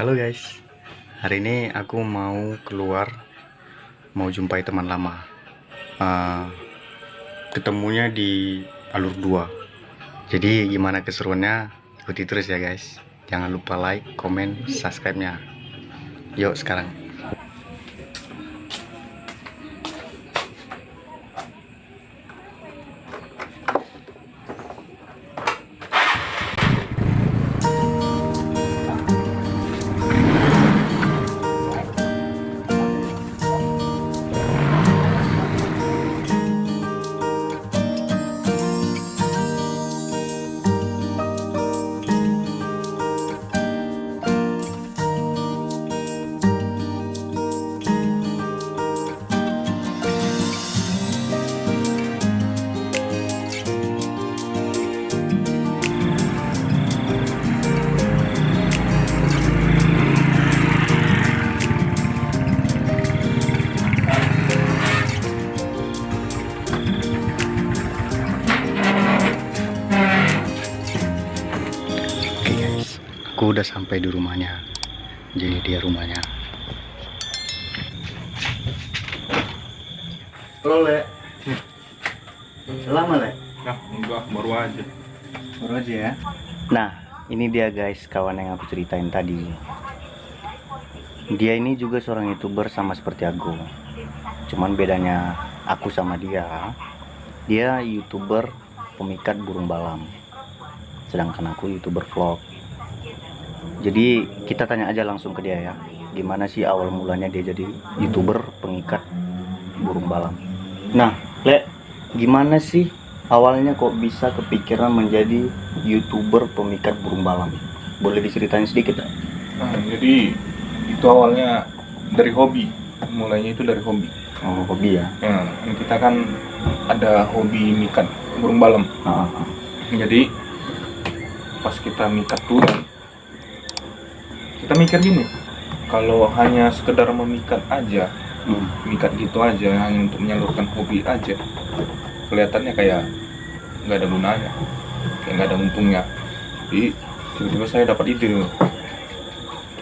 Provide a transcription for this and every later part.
Halo guys, hari ini aku mau keluar, mau jumpai teman lama. Ketemunya di alur 2. Jadi gimana keseruannya, ikuti terus ya guys. Jangan lupa like, komen, subscribe-nya. Yuk sekarang. Aku udah sampai di rumahnya. Jadi dia rumahnya. Halo Le. Lama Le? Nah, enggak, baru aja. Baru aja ya. Nah, ini dia guys, kawan yang aku ceritain tadi. Dia ini juga seorang YouTuber sama seperti aku. Cuman bedanya aku sama dia YouTuber pemikat burung balam. Sedangkan aku YouTuber vlog. Jadi kita tanya aja langsung ke dia ya, gimana sih awal mulanya dia jadi YouTuber pengikat burung balam. Nah Le, gimana sih awalnya kok bisa kepikiran menjadi YouTuber pemikat burung balam? Boleh diceritain sedikit ya? Nah, jadi itu awalnya dari hobi. Mulainya itu dari hobi. Oh, hobi ya? Ya, kita kan ada hobi mikat burung balam. Jadi pas kita mikat tuh, kita mikir gini, kalau hanya sekedar memikat aja, mikat gitu aja, hanya untuk menyalurkan hobi aja, kelihatannya kayak nggak ada gunanya, kayak nggak ada untungnya. Jadi tiba-tiba saya dapat ide,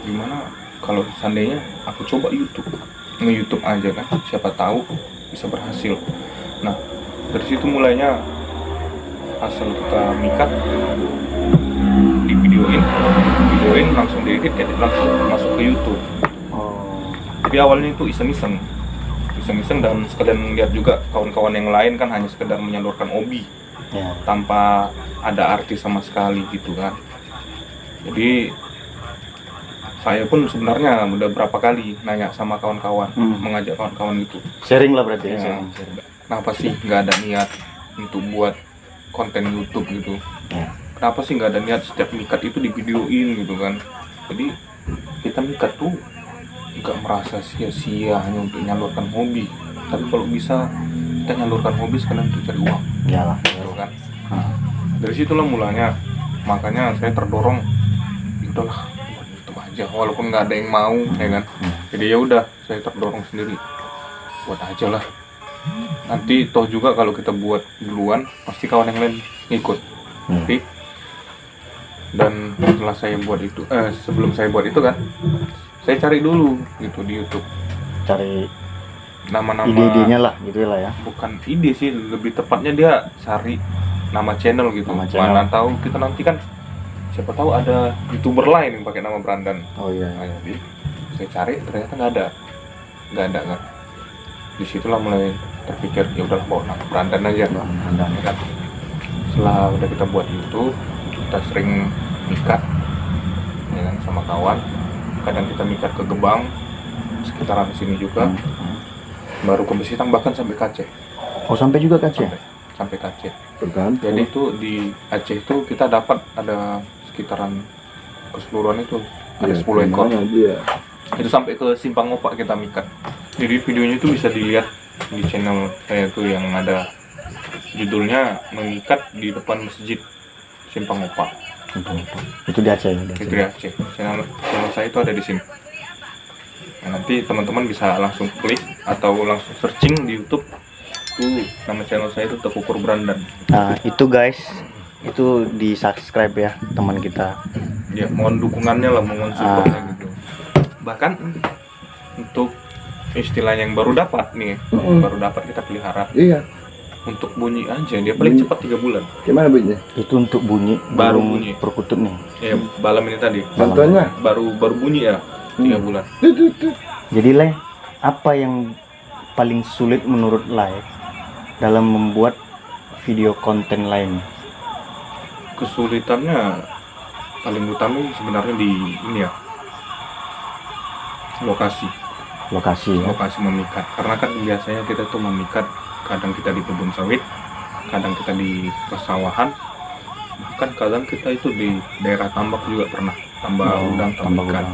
gimana kalau seandainya aku coba nge-YouTube aja kan, siapa tahu bisa berhasil. Nah, dari situ mulainya, asal kita mikat, videoin langsung diedit langsung masuk ke YouTube. Jadi awalnya itu iseng-iseng dan sekalian lihat juga kawan-kawan yang lain kan hanya sekedar menyalurkan hobi ya, tanpa ada arti sama sekali gitu kan. Jadi saya pun sebenarnya udah berapa kali nanya sama kawan-kawan, mengajak kawan-kawan gitu. Sharing lah berarti ya. Sharing. Kenapa sih nggak ada niat untuk buat konten YouTube gitu? Ya. Kenapa sih nggak ada niat setiap mikat itu divideoin gitu kan? Jadi kita mikat tuh nggak merasa sia-sia hanya untuk nyalurkan hobi, tapi kalau bisa kita nyalurkan hobi sekalian untuk cari uang. Iyalah, gitu kan. Dari situlah mulanya, makanya saya terdorong, udahlah buat YouTube aja, walaupun nggak ada yang mau, ya kan. Jadi ya udah, saya terdorong sendiri, buat aja lah. Nanti toh juga kalau kita buat duluan, pasti kawan yang lain ngikut. Tapi dan setelah saya buat itu, sebelum saya buat itu kan, saya cari dulu gitu di YouTube, cari nama-nama, ide-idenya lah gitu lah ya. Bukan ide sih, lebih tepatnya dia cari nama channel gitu. Mana tahu kita nanti kan, siapa tahu ada YouTuber lain yang pakai nama Brandan. Oh iya. Nah, jadi saya cari ternyata nggak ada kan. Disitulah mulai terpikir, ya udahlah bawa nama Brandan aja. Brandan kan. Setelah udah kita buat YouTube, kita sering mikat ya kan, sama kawan. Kadang kita mikat ke Gebang, sekitaran sini juga. Baru ke Besitang, bahkan sampai ke Aceh. Oh, sampai juga ke Aceh? Sampai ke Aceh. Jadi itu di Aceh itu kita dapat ada sekitaran keseluruhan itu ada 10 ekor. Itu sampai ke Simpang Opak kita mikat. Jadi videonya itu bisa dilihat di channel saya tuh yang ada judulnya Memikat di Depan Masjid Simpang Opak. Itu di Aceh. Itu di Aceh. Channel saya itu ada di sini. Nah, nanti teman-teman bisa langsung klik atau langsung searching di YouTube. Itu nama channel saya itu Tekukur Brandan. Nah, itu guys, itu di subscribe ya teman kita. Ya, mohon dukungannya lah, mohon supportnya gitu. Bahkan untuk istilahnya yang baru dapat nih, baru dapat kita pelihara, Iya. untuk bunyi aja dia paling cepat 3 bulan. Gimana bunyinya? Itu untuk bunyi Baru burung bunyi. perkutut nih. Ya balam ini tadi Contohnya? baru bunyi ya 3 bulan. Tuh. Jadi Le, apa yang paling sulit menurut Le dalam membuat video konten lain? Kesulitannya paling utama sebenarnya di ini ya, lokasi Lokasi ya. memikat. Karena kan biasanya kita tuh memikat, kadang kita di kebun sawit, kadang kita di persawahan, bahkan kadang kita itu di daerah tambak juga pernah, tambak udang, tambak ikan. udang.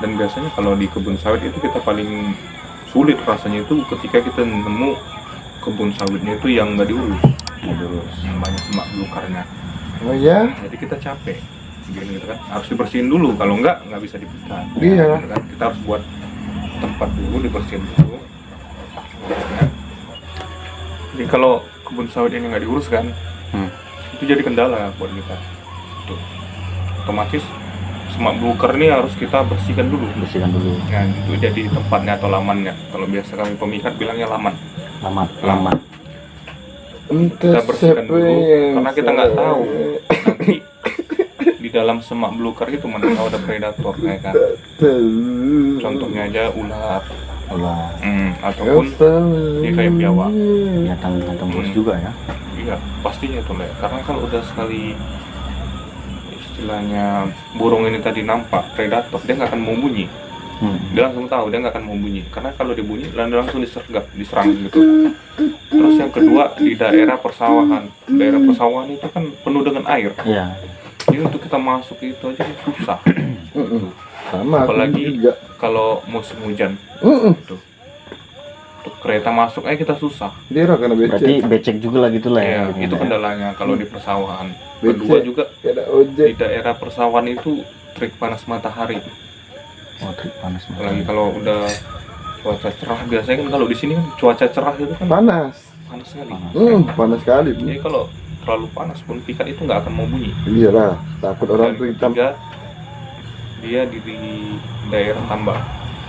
Dan biasanya kalau di kebun sawit itu kita paling sulit rasanya itu ketika kita nemu kebun sawitnya itu yang nggak diurus, yang banyak semak belukarnya. Oh ya? Jadi kita capek gini gitu kan, harus dibersihin dulu, kalau nggak bisa dipikat. Iya. Gitu kan. Kita harus buat tempat dulu, dibersihin dulu ya. Jadi kalau kebun sawit ini nggak diurus kan, itu jadi kendala buat kita. Tuh. Otomatis semak belukar ini harus kita bersihkan dulu. Nah, itu jadi tempatnya atau lamannya. Kalau biasa kami pemikat bilangnya laman. Laman. Kita bersihkan dulu karena kita nggak tahu nanti di dalam semak belukar itu mana tahu ada predator ya kan. Contohnya aja ular, ataupun dia kayak biawak. Binatang buas juga ya. Iya, pastinya itu Le. Karena kalau udah sekali istilahnya burung ini tadi nampak predator, dia nggak akan mau bunyi. Dia langsung tahu dia nggak akan mau bunyi. Karena kalau dia bunyi, langsung diserang gitu. Terus yang kedua di daerah persawahan. Daerah persawahan itu kan penuh dengan air. Iya. Jadi untuk kita masuk itu aja susah. Sama. Apalagi juga. kalau musim hujan. Tuh. Untuk kereta masuk kita susah. Dia kena Berarti becek. becek juga lah gitu lah ya. Ya, itu kendalanya kalau di persawahan. Becek. Kedua juga Ada di ojek. daerah persawahan itu terik panas matahari. Oh, terik panas banget. Apalagi kalau udah cuaca cerah, biasanya kan kalau di sini kan cuaca cerah itu kan Panas. panas sekali. Panas sekali. Jadi kalau terlalu panas pun pikat itu nggak akan mau bunyi. Iyalah, takut orang tuh Dan hitam. ketiga, dia di daerah tambak.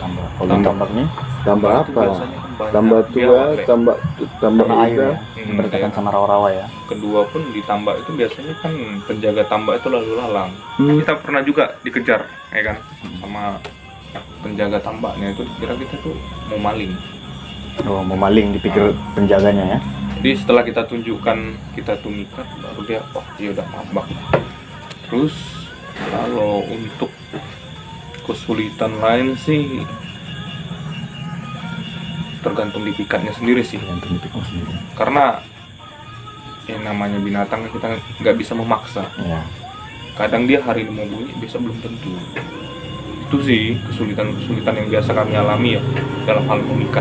Kalau tambaknya Tambah Itu apa? biasanya kan banyak Tambah tua, biawak, Le. tambah karena air ya. Hmm, Berdekatan daerah. sama rawa-rawa ya. Kedua pun di tambak itu biasanya kan penjaga tambak itu lalu lalang. Kita pernah juga dikejar, ya kan, sama penjaga tambaknya itu dikira kita tuh mau maling. Oh, mau maling dipikir penjaganya ya. Jadi setelah kita tunjukkan kita tuh mikat, baru dia dia udah tambak. Terus kalau untuk kesulitan lain sih tergantung di pikatnya sendiri sih. Tergantung dipikir sendiri. Karena yang namanya binatang kita nggak bisa memaksa. Ya. Kadang dia hari ini mau bunyi, besok belum tentu. Itu sih kesulitan yang biasa kami alami ya dalam hal memikat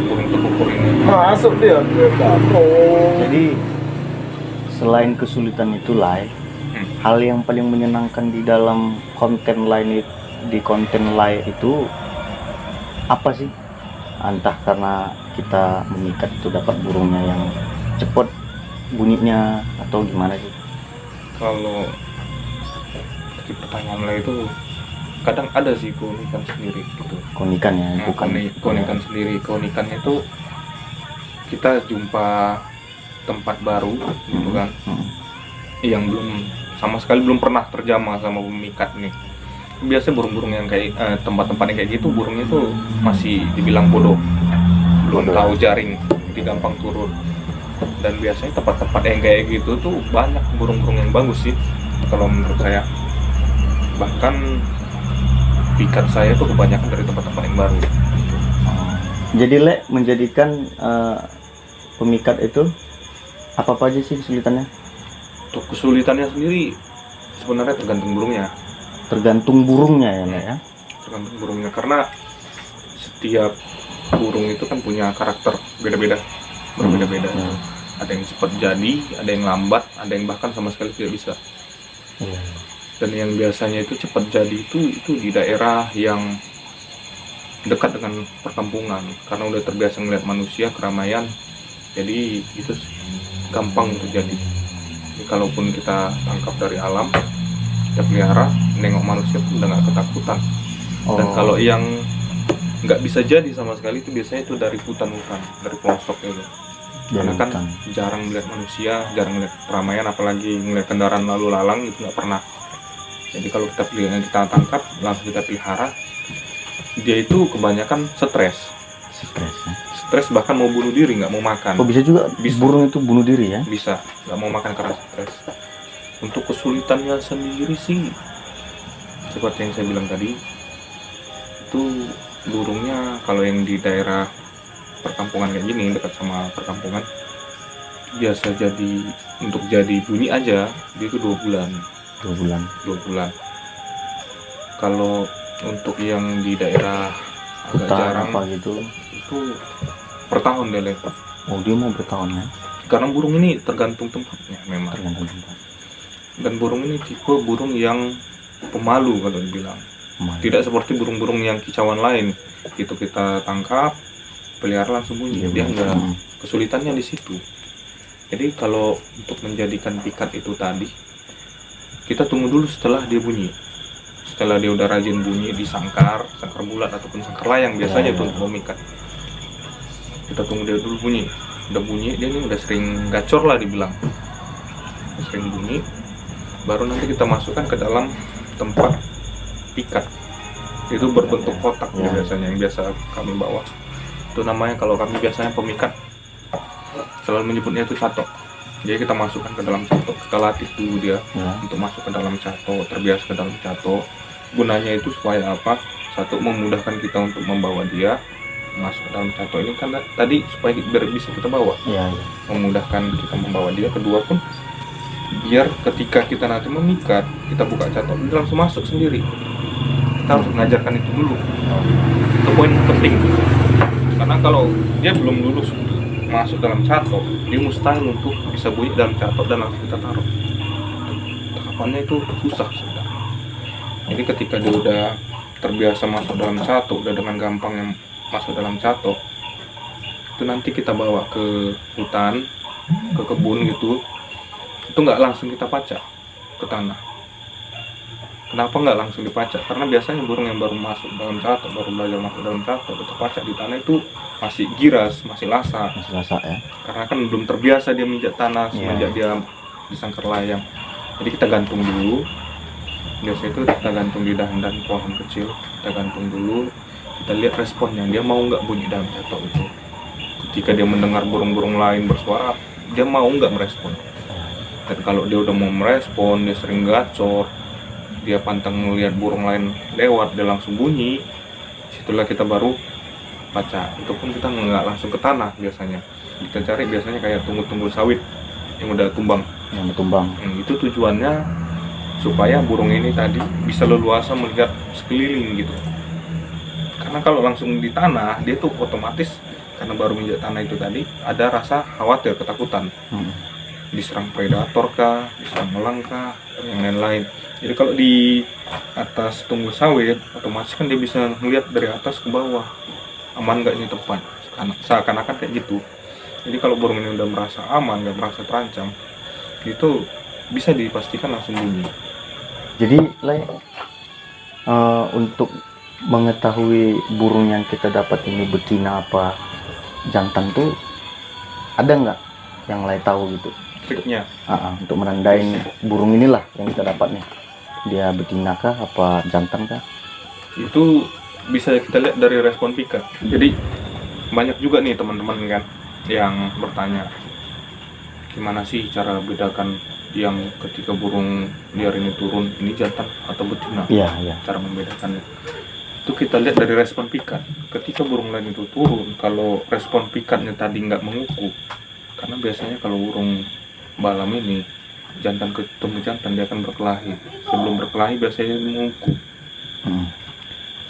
burung tekukur ini. Masuk dia. Jadi selain kesulitan itu Lai, hal yang paling menyenangkan di dalam konten lain di konten Lai itu apa sih? Entah karena kita memikat itu dapat burungnya yang cepat bunyinya atau gimana sih? Kalau di pertanyaan lah itu kadang ada sih keunikan sendiri gitu. Keunikan ya, Nah, bukan keunikan sendiri. Keunikannya itu kita jumpa tempat baru gitu kan, yang belum sama sekali belum pernah terjamah sama pemikat nih. Biasanya burung-burung yang kayak tempat-tempat yang kayak gitu, burungnya itu masih dibilang bodoh, belum tahu jaring, jadi gampang turun. Dan biasanya tempat-tempat yang kayak gitu tuh banyak burung-burung yang bagus sih kalau menurut saya. Bahkan pikat saya tuh kebanyakan dari tempat-tempat yang baru. Jadi Le menjadikan pemikat itu apa aja sih kesulitannya? Untuk kesulitannya sendiri sebenarnya tergantung burungnya. Tergantung burungnya ya Le ya. Tergantung burungnya karena setiap burung itu kan punya karakter berbeda-beda. Ada yang cepat jadi, ada yang lambat, ada yang bahkan sama sekali tidak bisa. Dan yang biasanya itu cepat jadi itu di daerah yang dekat dengan perkampungan, karena udah terbiasa melihat manusia, keramaian, jadi itu gampang terjadi. Jadi kalaupun kita tangkap dari alam, kita pelihara, nengok manusia pun udah nggak ketakutan. Dan kalau yang nggak bisa jadi sama sekali itu biasanya itu dari hutan-hutan, dari pelosok itu. Karena kan jarang melihat manusia, jarang melihat keramaian, apalagi melihat kendaraan lalu lalang itu nggak pernah. Jadi kalau kita kita tangkap, langsung kita pelihara, dia itu kebanyakan stres bahkan mau bunuh diri, nggak mau makan. Bisa juga burung itu bunuh diri ya? Bisa, nggak mau makan karena stres. Untuk kesulitannya sendiri sih seperti yang saya bilang tadi, itu burungnya kalau yang di daerah perkampungan kayak gini, dekat sama perkampungan, biasa untuk jadi bunyi aja dia itu 2 bulan. 2 bulan. Kalau untuk yang di daerah agak jarang apa gitu, itu per tahun dia lempar. Dia mau bertahun ya? Karena burung ini tergantung tempatnya memang. Dan burung ini tipe burung yang pemalu kalau dibilang. Tidak seperti burung-burung yang kicauan lain. Itu kita tangkap, pelihara langsung bunyi. Dia enggak. Kesulitannya di situ. Jadi kalau untuk menjadikan pikat itu tadi, kita tunggu dulu setelah dia bunyi. Setelah dia udah rajin bunyi di sangkar bulat ataupun sangkar layang biasanya itu untuk memikat. Kita tunggu dia dulu bunyi. Udah bunyi, dia ini udah sering gacor lah dibilang. Sering bunyi, baru nanti kita masukkan ke dalam tempat pikat. Itu berbentuk kotak biasanya, yang biasa kami bawa. Itu namanya, kalau kami biasanya pemikat, selalu menyebutnya itu catok. Jadi kita masukkan ke dalam catok, kita latih dulu dia untuk masuk ke dalam catok, terbiasa ke dalam catok. Gunanya itu supaya apa? Satu, memudahkan kita untuk membawa dia masuk ke dalam catok ini, karena tadi supaya bisa kita bawa, memudahkan kita membawa dia. Kedua pun biar ketika kita nanti memikat, kita buka catok, dia langsung masuk sendiri. Kita harus mengajarkan itu dulu. Itu poin penting. Karena kalau dia belum lulus masuk dalam catok, dia mustahil untuk bisa bunyi dalam catok dan langsung kita taruh. Tahapannya itu susah sebenarnya. Jadi ketika dia udah terbiasa masuk dalam catok, udah dengan gampangnya masuk dalam catok, itu nanti kita bawa ke hutan, ke kebun gitu. Itu nggak langsung kita pacak ke tanah. Kenapa nggak langsung dipacak? Karena biasanya burung yang baru masuk dalam catok, baru belajar masuk dalam catok, kita pacak di tanah itu masih giras, masih lasa ya. Karena kan belum terbiasa dia menginjak tanah semenjak dia di sangkar layang. Jadi kita gantung dulu. Biasanya itu kita gantung di dahan-dahan pohon kecil, kita gantung dulu. Kita lihat responnya, dia mau nggak bunyi dalam catok itu. Ketika dia mendengar burung-burung lain bersuara, dia mau nggak merespon. Dan kalau dia udah mau merespon, dia sering gacor, dia pantang melihat burung lain lewat, dia langsung bunyi, situlah kita baru baca. Itu pun kita nggak langsung ke tanah biasanya. Kita cari biasanya kayak tunggul-tunggul sawit yang udah tumbang. Itu tujuannya supaya burung ini tadi bisa leluasa melihat sekeliling gitu. Karena kalau langsung di tanah, dia tuh otomatis karena baru menginjak tanah itu tadi, ada rasa khawatir, ketakutan. Diserang predator kah, diserang elang kah, yang lain-lain. Jadi kalau di atas tunggul sawit, otomatis kan dia bisa melihat dari atas ke bawah, aman nggak ini tempat, seakan-akan kayak gitu. Jadi kalau burung ini udah merasa aman, nggak merasa terancam, itu bisa dipastikan langsung bunyi. Jadi untuk mengetahui burung yang kita dapat ini betina apa jantan tuh, ada nggak yang tahu gitu Triknya? Untuk menandain burung inilah yang kita dapat nih, dia betina kah apa jantan kah? Itu bisa kita lihat dari respon pikat. Jadi banyak juga nih teman-teman kan yang bertanya, gimana sih cara bedakan yang ketika burung liar ini turun, ini jantan atau betina? Cara membedakannya itu kita lihat dari respon pikat. Ketika burung lain itu turun, kalau respon pikatnya tadi nggak menguku, karena biasanya kalau burung balam ini jantan ketemu jantan, dia akan berkelahi. Sebelum berkelahi biasanya menguku.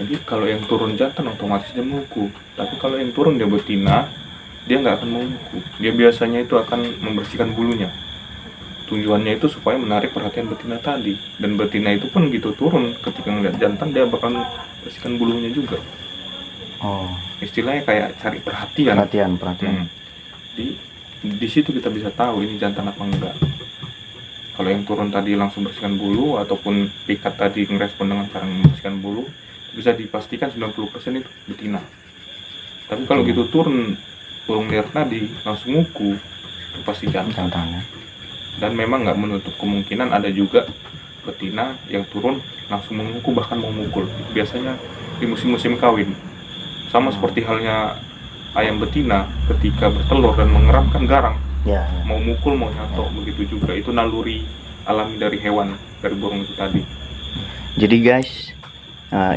Jadi kalau yang turun jantan otomatis dia menguku. Tapi kalau yang turun dia betina, dia nggak akan menguku. Dia biasanya itu akan membersihkan bulunya. Tujuannya itu supaya menarik perhatian betina tadi. Dan betina itu pun gitu turun, ketika ngeliat jantan dia bakal bersihkan bulunya juga. Istilahnya kayak cari perhatian. Di situ kita bisa tahu ini jantan apa enggak. Kalau yang turun tadi langsung bersihkan bulu, ataupun pikat tadi ngerespon dengan cara membersihkan bulu, bisa dipastikan 90% itu betina. Tapi kalau gitu turun burung liar tadi langsung nguku, itu pasti jantan. Jantannya. Dan memang nggak menutup kemungkinan ada juga betina yang turun langsung menguku, bahkan mau mukul. Biasanya di musim-musim kawin. Sama seperti halnya ayam betina ketika bertelur dan mengeramkan garang, Ya, mau mukul mau nyatok, begitu juga. Itu naluri alami dari hewan, dari burung itu tadi. Jadi guys,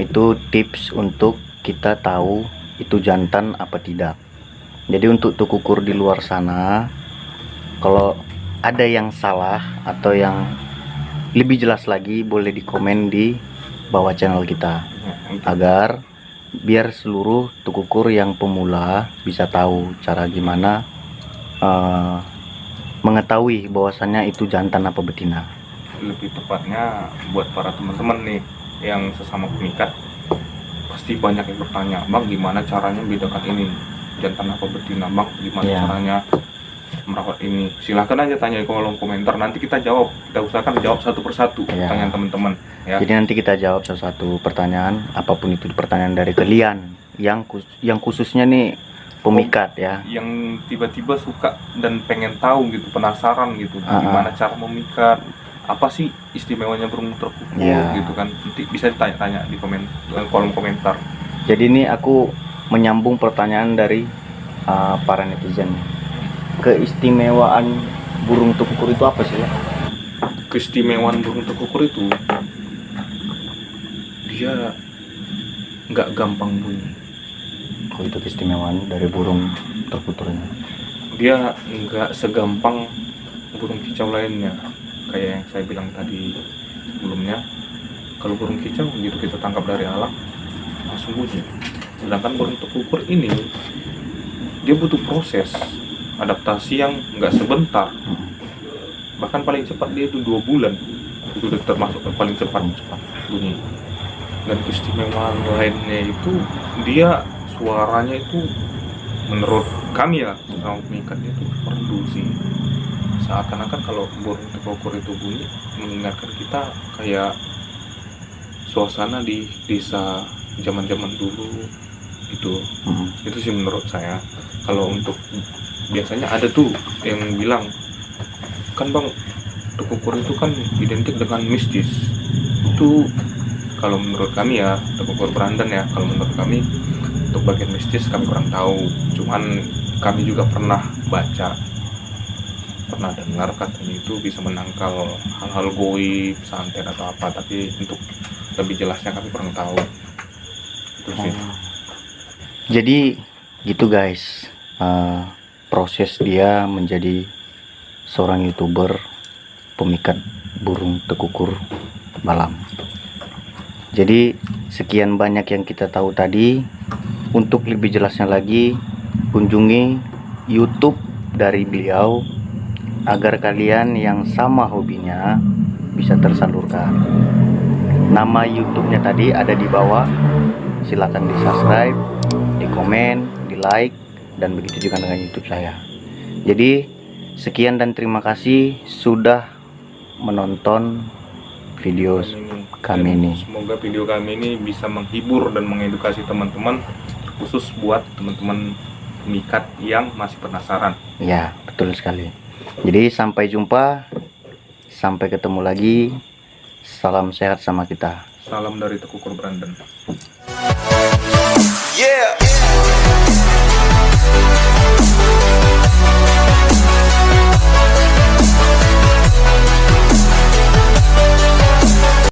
itu tips untuk kita tahu itu jantan apa tidak. Jadi untuk tukukur di luar sana, kalau ada yang salah atau yang lebih jelas lagi, boleh dikomen di bawah channel kita, agar biar seluruh tukukur yang pemula bisa tahu cara gimana mengetahui bahwasannya itu jantan apa betina. Lebih tepatnya buat para teman-teman nih yang sesama pemikat, pasti banyak yang bertanya, Bang gimana caranya bedakan ini jantan apa betina, Bang gimana caranya merawat ini. Silahkan aja tanya di kolom komentar, nanti kita jawab, kita usahakan jawab satu persatu pertanyaan teman-teman ya. Jadi nanti kita jawab satu pertanyaan, apapun itu pertanyaan dari kalian yang khususnya nih pemikat ya, yang tiba-tiba suka dan pengen tahu gitu, penasaran gitu, gimana cara memikat, apa sih istimewanya burung terkukur gitu kan. Nanti bisa ditanya-tanya di kolom komentar. Jadi ini aku menyambung pertanyaan dari para netizen. Keistimewaan burung tukukur itu apa sih ya? Keistimewaan burung tukukur itu dia nggak gampang bunyi. Oh, itu keistimewaan dari burung tukukur ini. Dia nggak segampang burung kicau lainnya, kayak yang saya bilang tadi sebelumnya. Kalau burung kicau gitu kita tangkap dari alam langsung bunyi, sedangkan burung tukukur ini dia butuh proses adaptasi yang nggak sebentar, bahkan paling cepat dia itu 2 bulan itu udah termasuk paling cepat bunyi. Dan keistimewaan lainnya itu dia suaranya itu menurut kami ya sama pemikatnya itu merdu sih, seakan-akan kalau burung tukukur itu bunyi mengingatkan kita kayak suasana di desa zaman-zaman dulu gitu. Itu sih menurut saya. Kalau untuk biasanya ada tuh yang bilang, kan Bang tukukur itu kan identik dengan mistis. Itu kalau menurut kami ya, tukukur berandan ya, kalau menurut kami untuk bagian mistis kami kurang tahu. Cuman kami juga pernah baca, pernah dengar katanya itu bisa menangkal hal-hal goib, santet atau apa, tapi untuk lebih jelasnya kami kurang tahu. Itu sih. Jadi gitu guys, proses dia menjadi seorang YouTuber pemikat burung tukukur malam. Jadi sekian banyak yang kita tahu tadi. Untuk lebih jelasnya lagi, kunjungi YouTube dari beliau agar kalian yang sama hobinya bisa tersalurkan. Nama YouTube-nya tadi ada di bawah. Silakan di subscribe, di komen, di like, dan begitu juga dengan YouTube saya. Jadi sekian dan terima kasih sudah menonton video kami ini. Semoga video kami ini bisa menghibur dan mengedukasi teman-teman, khusus buat teman-teman pemikat yang masih penasaran. Ya, betul sekali. Jadi sampai jumpa, sampai ketemu lagi. Salam sehat sama kita. Salam dari Tukukur Berandan. Yeah.